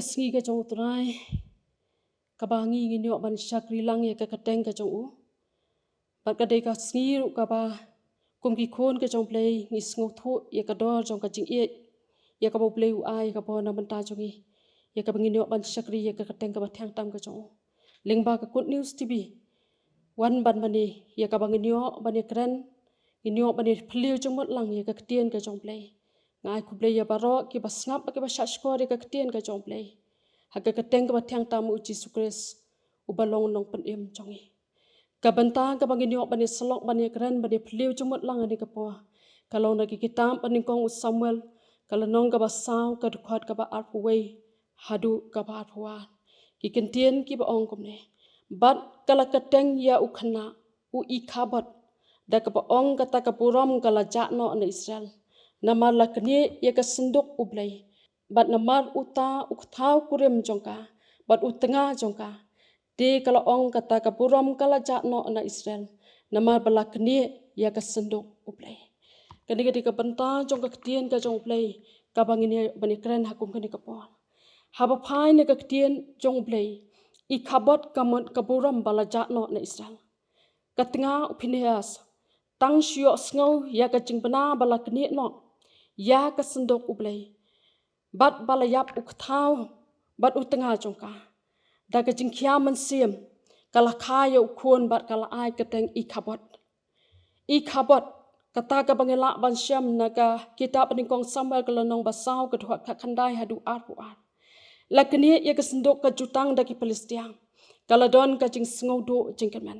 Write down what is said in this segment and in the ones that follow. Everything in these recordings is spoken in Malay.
kasngi ka jong trai kabangi nginyo ban syakri lang ya ka kateng ka jong u bat ka dei ka sngi ru ka ba kum ki khon ka jong play ngi sngo tho ya ka dor jong ka jing e ya ka bo play u ai ka bo na ban ta jong i ya ka nginyo ban syakri ya ka kateng ka ba thang tam ka jong ling ba ka good news tv wan ban mani ya ka bang nginyo ban ya kran nginyo ban ya phliu jong mot lang ya ka ktien ka jong play ngai ku play ya baro ki ba snap ki ba shashkor ya ka ktien ka jong play haga kateng ka ba thang tam u Jesus Christ u balong nong pen em jong i ka banta ka bang nginyo ban ya slok ban ya kran ban ya phliu jong mot lang ani ka po kalau na ki kitam ban kong u Samuel kalau nong ka ba saw ka khot ka ba arpuwei hadu ka ba arpuwa ki kentien ki ba ong kom ne bat kala kateng ya u khana u I khabat da ka ba ong kata ka puram kala jakno na Israel nama lakni ya ka senduk u blai bat namar uta u thau kurem jongka bat u tengah jongka de kala ong kata ka puram kala jakno na Israel nama balakni ya ka senduk u blai kani ka ka banta jong ka ktien ka jong blai ka bangini bani kran hakum kani ka po haba phai ne ka ktien jong blai I khabat kamot ka puram bala jakno na Israel katnga u Phineas tang shio sngo ya ka jingbana balakni no ya ka senduk u blai bat balayap u thau bat u tengah jongka da ka jingkhia man sim kala khaya u khon bat kala ai ka teng I khabot kata ka bangela ban syam na ka kitab ni kong Samuel kala nong basau ka thwa ka khandai hadu ar pu ar lakni ya ka senduk ka jutang da ki Palestia kala don ka jing sngo do jingkaman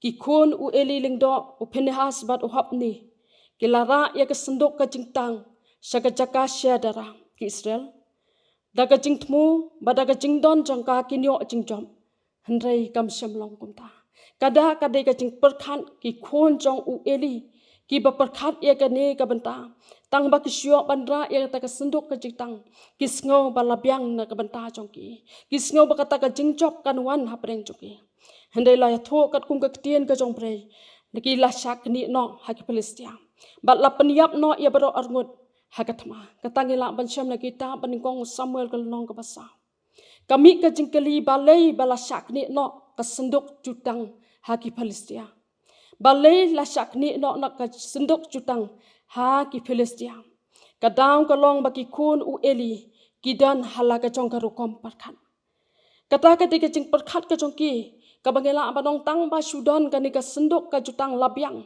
ki khon u Eli lingdo u Phinehas bat u hapni ki lara ya ka senduk ka jingtang saka jaka syadara ki Israel daga jingtmu badaga jingdon jangka kinyo jingjom hendrai kam syamlong kumta kada kada ka jing perkhan ki khon jong u Eli ki ba perkhat ya ka ne ka banta tang ba ki syo bandra ya ta ka senduk ka jingtang ki sngo balabyang na ka banta jong ki sngo ba kata ka jingjop kan wan hapreng jong ki hendai la ya tho kat kum ka tien ka jong prei niki la syak ni no ha ki Palestia bat la penyap no ya baro arngut hagatma katangila ban syam na kita ban kong Samuel kal nong ka basa kami ka jingkali balai bala syak ni no ka senduk jutang ha ki Palestia balai la syak ni no na ka senduk jutang ha ki Palestia kadang kalong baki kun u Eli kidan halaga jong ka rukom parkhat kata ka ka jing parkhat ka jong ki ka bangela banong tang ba Sudan ka ni ka senduk ka jutang labyang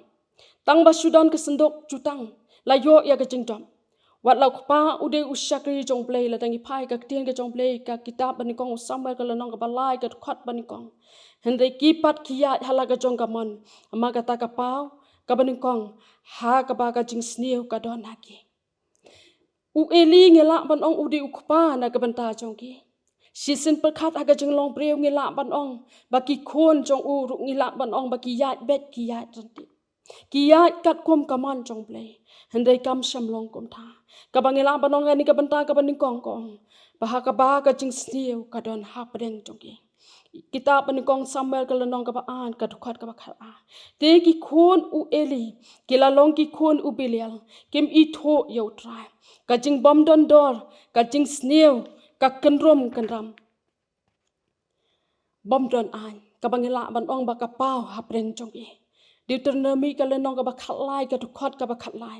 tang ba Sudan ka senduk jutang la yo ya ka jingdom wat lau pa ude usyakri jong play la tangi pai ka tien ka jong play ka kitab bani kong Samuel ka lanong ka balai ka khat bani kong hendai kipat kiat halaga jong ka mon ama kata ka pau ka bani kong ha ka ba ka jing sniu ka don haki u Eli ngela ban ong ude ukpa na ka banta jong ki sisin perkhat aga jing long breu ngela ban ong baki khon jong u ru ngela ban ong baki yat bet ki yat ranti ki yat kat kom kaman jong play hendai kam syamlong kom tha ka bangela banong ani ka banta ka baning kong kong baha ka jing sniu ka don ha preng jong ki kitab baning kong Samuel ka lanong ka ba an ka dukhat ka ba kha te ki khon u Eli ki la long ki khon u Bilial kim I tho yo trai ka jing bom don dor ka jing sniu ka kenrom kenram bom don an ka bangela ban ong ba ka pau ha preng jong ki Deuteronomy ka lanong ka ba khatlai ka dukhat ka ba khatlai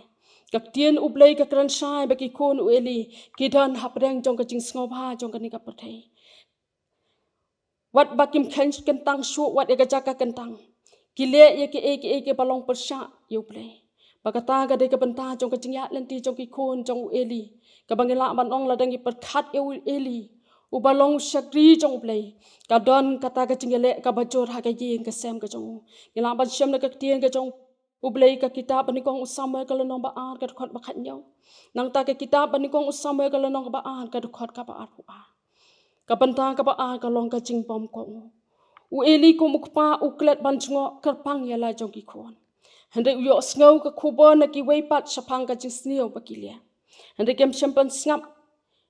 ka tien ublei ka kran sai baki khon u Eli ki dan hapreng jong ka jing sngo bha jong ka ni ka pathai wat bakim khen kentang shu wat ya ka jaka kentang ki le ya ki ke balong persha yu play bakata ka de ka banta jong ka jing ya lenti jong ki khon jong u Eli ka bangela ban ong la dangi perkhat u Eli u balong syakri jong play ka don kata ka jingele ka bajor ha ka yin ka sem ka jong ngela ban syam na ka tien ka jong ublei ka kitab ni kong Samuel ka lanong ba an ka khot ba khat nyaw nang ta ka kitab ni kong Samuel ka lanong ba an ka khot ka ba ar pu a ka banta ka ba an ka long ka jing pom ko u Eli ko mukpa u klet ban chngo karpang ya la jong ki khon hande u yo sngo ka khubo na ki wei pat sapang ka jing snio ba ki le hande kem champan snap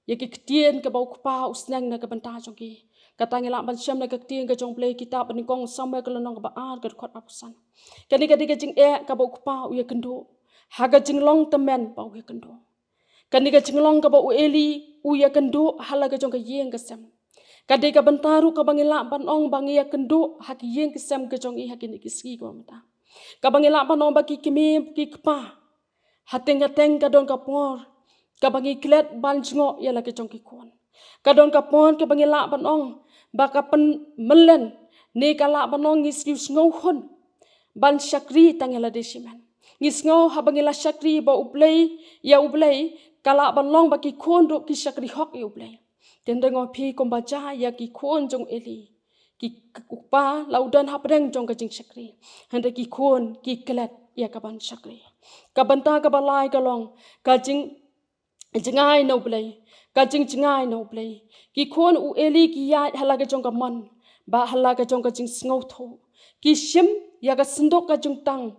ya ki ktien ka ba ukpa u snang na ka banta jong ki katangela ban syam na ka ktien ka jong play kitab ni kong Samuel ka lanong ba an ka khot apusan kani ka jing e ka ba ukpa u ya kendo haga jing long temen ba u ya kendo Kani ka jinglong ka ba u eli u ya kendo hala ka jong ka yeng ka sem. Kadai ka bentaru ka bangila banong bangi ya kendo haki yeng ka sem ka jong i haki ni kiski ka mata. Ka bangila banong baki kimi ki kpa. Hateng hateng ka don ka por. Ka bangi klet ban jingo ya la ka jong ki kon. Ka don ka por ka bangila banong baka pen melen ne kala banong ngis ngis ngohon. Ban syakri tangela desiman. Ngis ngau habangila syakri ba uplay ya uplay kala banong baki kon do ki syakri hok ya uplay. Tenda ngopi kombaca ya ki kon jong eli. Ki kupa laudan hapreng jong kajing syakri. Handa ki kon ki kelet ya kaban syakri. Kabanta kabalai kalong kajing jengai no uplay. Kajing jengai no uplay. Ki kon u eli ki ya halaga jong kaman. Ba halaga jong kajing sngau tho. Ki sim ya ka sendok ka jung tang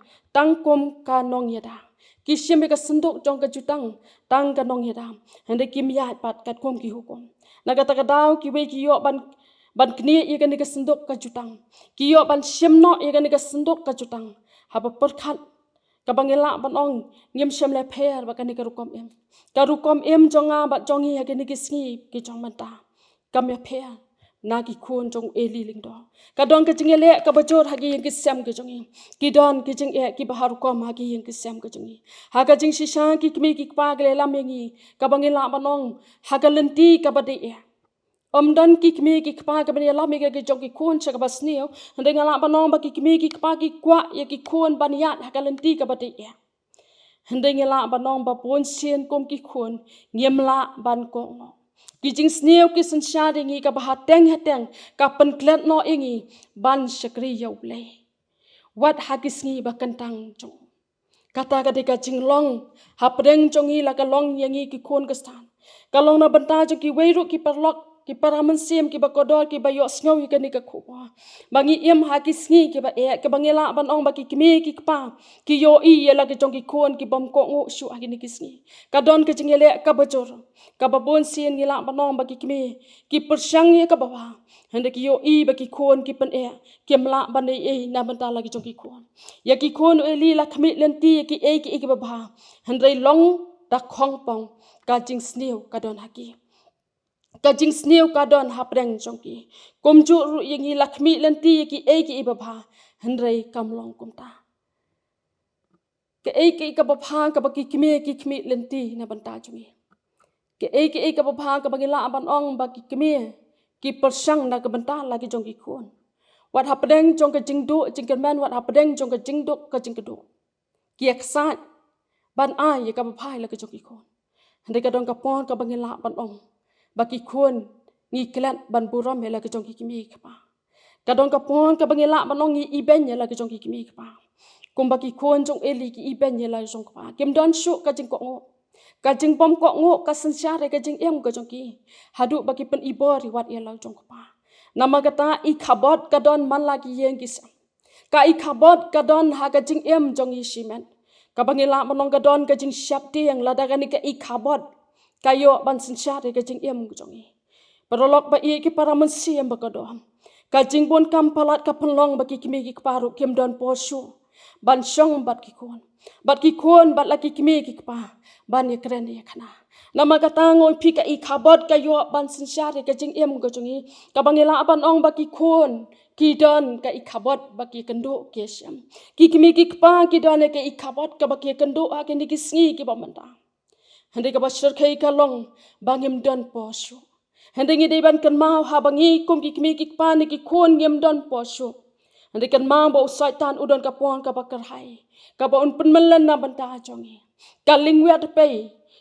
kom ka nong yada. Ki sim ya ka sendok jong ka jutang tang ka nong yada. Handa ki miat pat kat kom ki hukum. Naga taka daw ki we ki yo ban kni ya ka ni ka sendok ka jutang. Ki yo ban sim no ya ka ni ka sendok ka jutang. Haba perkat ka bangela ban ong ngim sim le pher ba ka ni ka rukom em. Ka rukom em jonga ba jongi ya ka ni ki sngi ki jong manta. Kam ya pher na ki kon jong eli ling do. Kadon ke jingele ka bajor hagi yang kisam ke jongi. Ki don ki jing e ki bahar kom hagi yang kisam ke jongi. Haga jing sisa ki kmi ki pa gele lam yengi ka bangela banong haga lenti ka bade e. Don ki kmi ki pa ka bani lam yengi ke jongi kon cha ka basnio hande ngala banong ba ki kmi ki pa ki kwa ya ki kon baniat haga lenti ka bade e. Hande ngala banong ba pon sien kom ki kon ngemla ban ko ngo. Kijing sneo ki sensyari ngi ka bahateng hateng ka penklet no ingi ban syakri yau play. Wat hagis ngi bakantang jong. Kata kadika jinglong hapreng jongi la kalong yangi ki kon kestan. Kalong na benta jong ki weiru ki perlok ki paramen sim ki bakodor ki bayo sngaw ki ni ka kuwa. Bangi im hagis ngi ki ba e ki bangela banong baki kimi ki kpa ki yo i la ki jong ki kon ki bom ko ngo shu agi ni kisngi. Kadon ke jingele ka bajor. Kababon sien ngila banong bagi kimi ki persyang ye ka bawa hendak yo i bagi kon ki pen e ki mla ban e na banta lagi jong ki kon ya ki kon eli la kami lenti ki e ki baba hendrai long da khong pong ka jing sneu ka don haki ka jing sneu ka don hapreng jong ki komju ru yengi la kami lenti ki e ki baba hendrai kam long kumta ke e ki ka baba ka bagi kimi ki kami lenti na banta jongi ke ka bapa ka bagila aban ong bagi kemi ki persang na ka bentah lagi jong ki kon wat hapdeng jong ka jingdu jingkerman wat hapdeng jong ka jingdu ka jingkedu ki aksat ban ai ka bapa la ka jong ki kon hande ka dong ka pon ka bagila aban ong bagi kon ngi klat ban buram la ka jong ki kemi ka pa ka dong ka pon ka bagila aban ong ngi iben la ka jong ki kemi ka pa kum bagi kon jong eli ki iben la jong ka pa kem don shu ka jing ko ngo kajing pom ko ngo ka sensyare kajing em ka jongki hadu bagi pen ibor wat ia lau jong pa nama kata I khabot kadon man lagi yeng kisam ka I khabot kadon ha kajing em jong I simen ka bangila monong kadon kajing syap tiang ladagani ka I khabot kayo ban sensyare kajing em jongi perolok ba I ki para mensi em bakadon kajing pun kam palat ka penlong bagi kimi ki paru kem don posu ban syong bat ki kon bat laki kimi ki pa ban ye keren ye kana nama kata ngoi pi ka I khabot ka yo ban sensyare ka jing em ka jongi ka bangela ban ong baki kon ki don ka I khabot baki kendo ke syam ki kimi ki pa ki don ka I khabot ka baki kendo a ki ni ki sngi ki bamanda hande ka basir kai ka long bangim don posu hande ngi dei ban kan mau ha bangi kum ki kimi ki pa ni ki kon ngem don posu hande kan mau ba usaitan udon ka pon ka bakar hai ka ba un penmelan na banta jongi kaling wet pe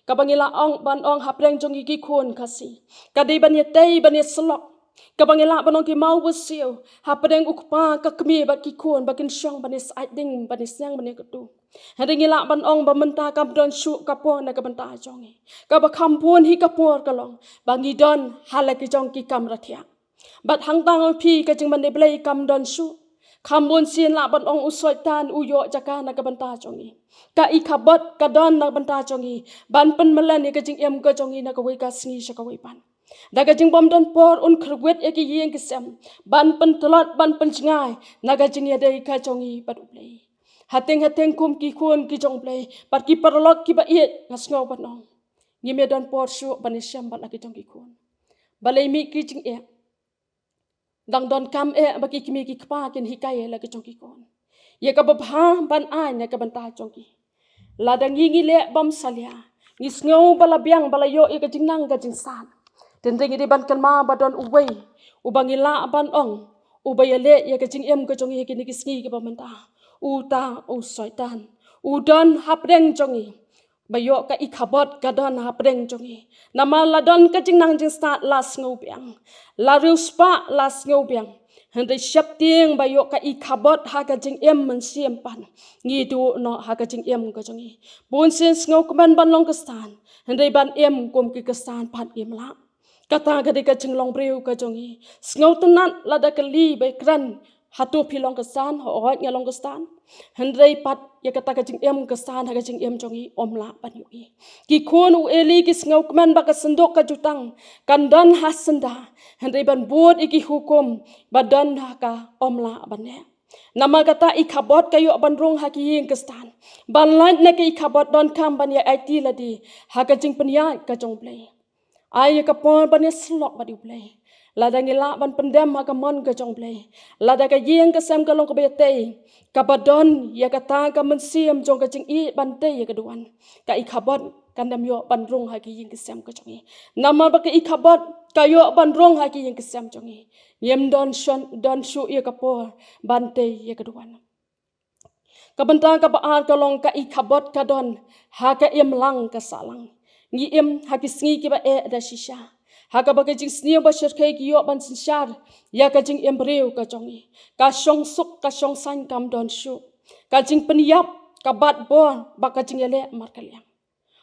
ka bangila ong ban ong hapreng jongi ki kon kasi ka dei ban ye tei ban ye selok ka bangila ban ong ki mau besio hapreng ukpa ka kemi ba ki kon ba kin syong ban ye sai ding ban ye syang ban ye ketu hade ngila ban ong ba menta ka don shu ka pon na ka banta jongi ka ba kampon hi ka por ka long bangi don hala ki jong ki kam rathia bat hang tang pi ka jing ban de blai kam don shu Kambon sien la ban ong usoitan uyo jaka na ka banta jongi ka I khabot ka don na banta jongi ban pen melan ni ka jing em ka jongi na ka we ka sngi sha ka we pan da ka jing bom don por un khwet e ki yeng ki sem ban pen telot ban pen jingai na ka jing ya dei ka jongi pat uplei hateng kum ki kon ki jong plei pat ki parlok ki ba iet na sngo ban ong ngime don por shu banisham bat lagi jong ki khon balai mi ki jing e dang don kam bagi kimi ki kpa kin hikai lagi jong ki khon ye ka babha ban ai ne ka ban ta jong ki ladang ngi le bam salia ngis ngau bala biang bala yo e ka jing nang ka jing san den ding di ban kan ma badon uwei ubangila ban ong ubayale ye ka jing em ka jong ye ki ni kisngi ka bamanta uta u soitan udon hapreng jongi bayo ka ikhabot ka don hapreng jongi nama ladon ka jing nang jing start las ngau biang la ruspa las ngau biang hande shap ting bayo ka ikhabot ha ka jing em man siam pan ngi du no ha ka jing em ka jongi bon sen ngau kman ban long ka stan hande ban em kum ki ka stan pan em la kata ka de ka jing long breu ka jongi ngau tunan la da ka li be kran hatu pilong kesan hoot ngalong kestan hendrei pat ya kata kajing em kesan ha kajing em jongi omla panyui ki khon u eli ki ngau kman ba ka sendok ka jutang kandan hasenda hendrei ban buat iki hukum badan ha ka omla banne nama kata ikhabot kayo banrong ha ki yeng kestan ban lan na ki ikhabot don kam ban ya IT ladi ha kajing penya ka jong play ai ka pon ban ya slok ba di play lada ngila ban pendem ha mon ka jong play lada ka yeng ka sam ka long ka bete ka badon ya ka ta ka men siam jong ka jing i ban te ya ka duan ka ikhabot kan dam yo ban rong ha ki yeng ka sam ka jong i nama ba ka ikhabot ka yo ban rong ha ki yeng ka sam jong i yem don shu ya ka por ban te ya ka duan ka banta ka ba ka long ka ikhabot ka don ha ka em lang ka salang ngi em ha ki sngi ki ba da shisha haka ba kajing sniyo ba shirkai ki yo ban sinshar ya kajing embryo ka jongi ka shong suk ka shong san kam don shu kajing penyap ka bat bon ba kajing ele mar kalyam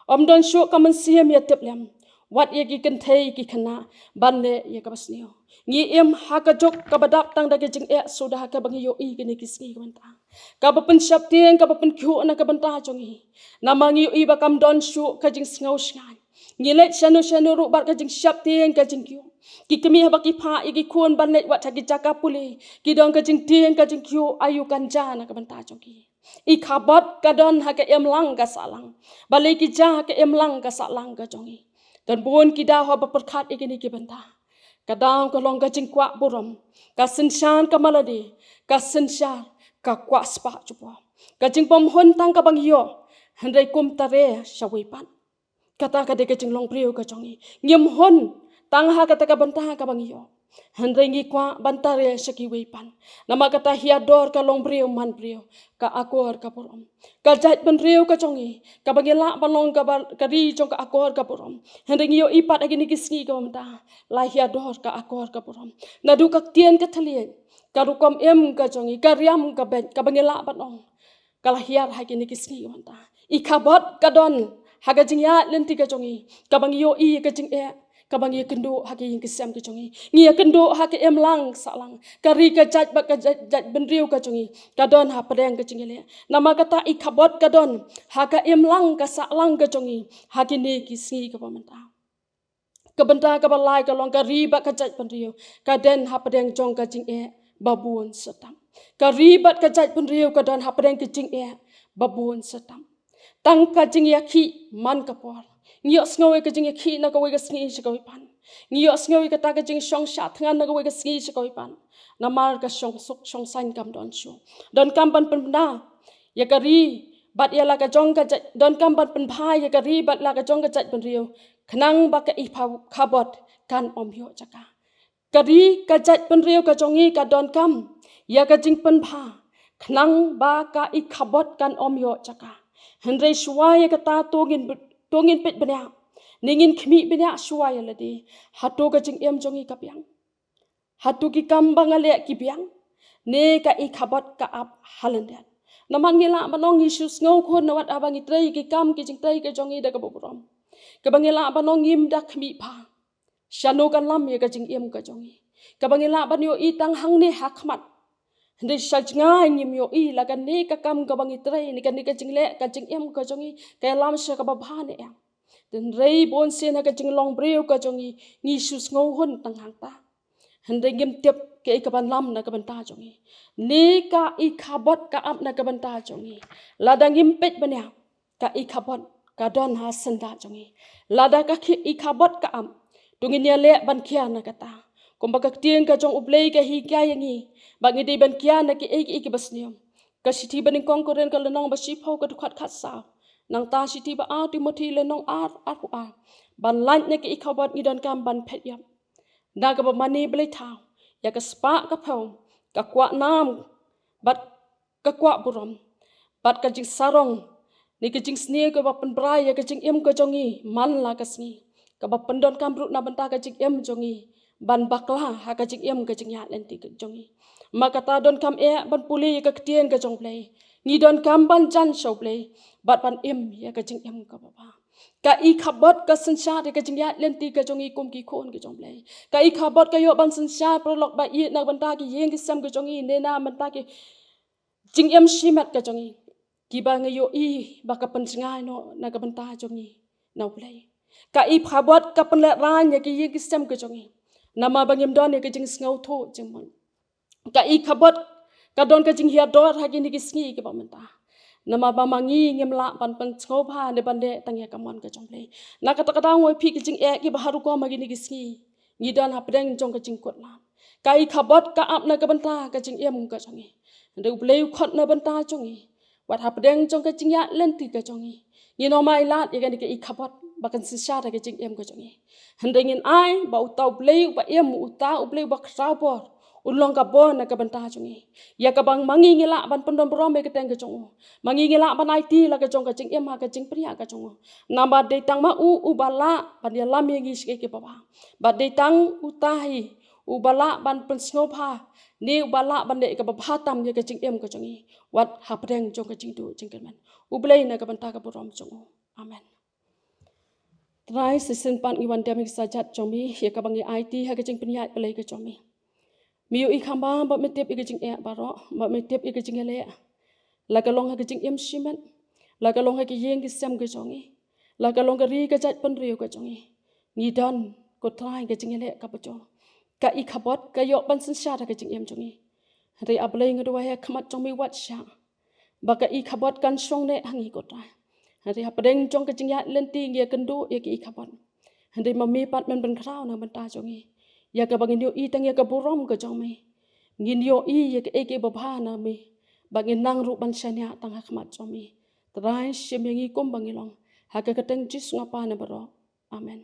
om don shu ka man siam ya teplem wat ye ki kan thei ki khana ban le ye ka basniyo ngi em haka jok ka badak tang da kajing sudah ka bangi yo i ki ni kisni ka banta ka ba pen shap tieng ka ba pen khu na ka banta jongi namangi i ba kam don shu kajing sngaw shngan ngilet shanu ru bar ka jing shap tieng ka jing kyu ki kemi ha ki pha ki khon ban let wat ki jaka puli ki dong ka jing tieng ka jing kyu ayu kan jana ka banta jong ki i khabat ka don ha ka em lang ka salang balai ki ja ka em lang ka salang ka jongi dan bon ki da ha ba perkhat ikini ki banta ka dang ka long ka jing kwa buram ka sinshan ka maladi ka sinshan ka kwa spa chupo ka jing pom hon tang ka bang yo handai kum tare shawai pan kata ka de long priu ka jongi ngim hon tang ha kata ka banta ka bangiyo handai ngi kwa bantare shaki weipan nama kata hiador ka long priu man priu ka akor ka porom ka jat ban priu ka jongi ka bangila balong ka ri jong ka akor ka porom handai ngi yo ipat agini kisni ka banta la hiador ka akor ka porom nadu ka tien ka thalien ka rukom em ka jongi ka riam ka ben ka bangila banong kala hiar agini kisni ka banta ikhabot ka don haga jingya lenti ka jongi kabang yo i ka jing kabang ye kendo hagi ing kesam ka jongi ngi kendo hagi em lang salang kari ka jat ba ka jat benriu ka jongi ka don ha padang ka jingile nama kata ikhabot ka don haga em lang ka salang ka jongi hagi ne ki si ka pamanta ka banta ka balai ka long ka ri ba ka jat benriu ka den ha padang jong ka jing babun setam ka ri ba ka jat benriu ka don ha padang ka jing babun setam tang ka jing ya khi man ka por ngio sngoe ka jing ya khi na ka we ka sngi shkoi pan ngio sngoe ka ta ka jing shong sha thangan na ka we ka sngi shkoi pan na mar ka shong suk shong san kam don shu don kam pan pan na ya ka ri bat ya la ka jong ka don kam pan pan bhai ya ka ri bat la ka jong ka jat pan riu khnang ba ka i khabot kan om yo chaka ka ri ka jat pan riu ka jongi ka don kam ya ka jing pan bha khnang ba ka i khabot kan om yo chaka Hendrai shuaya kata tongin pet benya ningin khmi benya shuaya ladi hatu ka jing em jongi ka piang hatu ki kambang ale ki piang ne ka i khabot ka ap halandan naman ngila banong isus ngau khon nawat abang itrei ki kam ki jing trei ka jongi da ka borom ka bangila banong im da khmi pha shano kan lam ye ka jing em ka jongi ka bangila banyo i tang hang ne hakmat Hindi sajnga ngim yo i la kan ne ka kam ka bangi trai ni kan ni ka jingle ka jing em ka jongi ka lam sha ka ba bhane ya den rei bon se na ka jing long breu ka jongi ni sus ngau hon tang hang ta hande ngim tep ke ka ban lam na ka ban ta jongi ne ka i khabot ka ap na ka ban ta jongi la dang ngim pet banya ka i khabot kadon ha senda jongi lada ka khi ikhabot ka am tungin ya le ban khia na kata komba ka tieng ka jong ublei ka hi kya yangi bangi de ban kya na ki ek basniam ka sithi baning kong koren ka lenong ba shi phau ka khat khat sa nang ta sithi ba a timothy lenong ar hu a ban lan na ki ikhabot ni don kam ban phet yam na ka ba mani blei thau ya ka spa ka phau ka kwa nam bat ka kwa burom bat ka jing sarong ni ka jing sne ka ba pen brai ya ka jing em ka jongi man la ka sni ka ba pendon kam ru na banta ka jing em jongi ban bakla ha ka jing em ka jing ya len ti ka jongi maka ta don kam e ban puli ka tien ka jong play ni don kam ban jan show play bat ban em ya ka jing em ka ba ka i khabot ka sansha de ka jing ya len ti ka jongi kum ki khon ka jong play ka i khabot ka yo ban sansha pro lok ba i na banta ki yeng ki sam ka jongi ne na banta ki jing em shimat ka jongi ki ba ngayo i ba ka pen ngai no na ka banta jongi na play ka i khabot ka pen la ran ya ki yeng ki sam ka jongi nama bangim don ya ka jing ngau tho jing mon ka i khabot ka don ka jing hia dor ha ni ki sngi ki ba menta nama ba mangi ngem la pan pan chho pha ne ban de tang ya kamon ka jong play na ka ta ka dang oi phi ki jing e ki ba haru ko ma gi ni ki sngi ni don ha pedeng jong ka jing kot la ka i khabot ka ap na ka banta ka jing em ka jongi de play khot na banta jongi wat ha pedeng jong ka jing ya len ti ka jongi ni no mai la ya ka ni ki khabot ba kan si sha ka jing em ka jongi handengin ai ba utau play ba em uta u play ba khraw por ulong ka bon na ka banta jongi ya ka bang mangi ngila ban pendom brom ka teng ka jong mangi ngila ban IT la ka jong ka jing em ha ka jing priya ka jong na ba de tang ma u bala ban ya lam ye gi ke baba ba de tang utai u bala ban pen sngo pha ni u bala ban de ka ba tam ya ka jing em ka jongi wat ha pedeng jong ka jing du jing ka man u blai na ka banta ka brom jong amen trai season pan ngi wan demik sajat jomi ya ka bangi IT ha ka jing priya play ka jomi miu i khamba ba metep i jing e baro ba metep i jing ele la ka long ha jing em shimen la ka long ha ki yeng ki sam ka jongi la ka long ka ri ka jat pen riu ka jongi ni don ko trai ka jing ele ka pa jo ka i khabot ka yo ban sin sha ka jing em jongi re ablei ngadu ha khmat jong mi wat sha ba ka i khabot kan shong ne hangi ko ta re apdeng jong ka jing ya len ti nge kendu ya ki i khabot re mami pat men ben krau na ban ta jongi ya ka bangin yo i tang ya ka borom ka jong me ngin yo i ya ka eke babha na me bangin nang ru ban shanya tang ha khmat jong me trai shem yangi kom bangilong ha ka teng jis ngapa na baro amen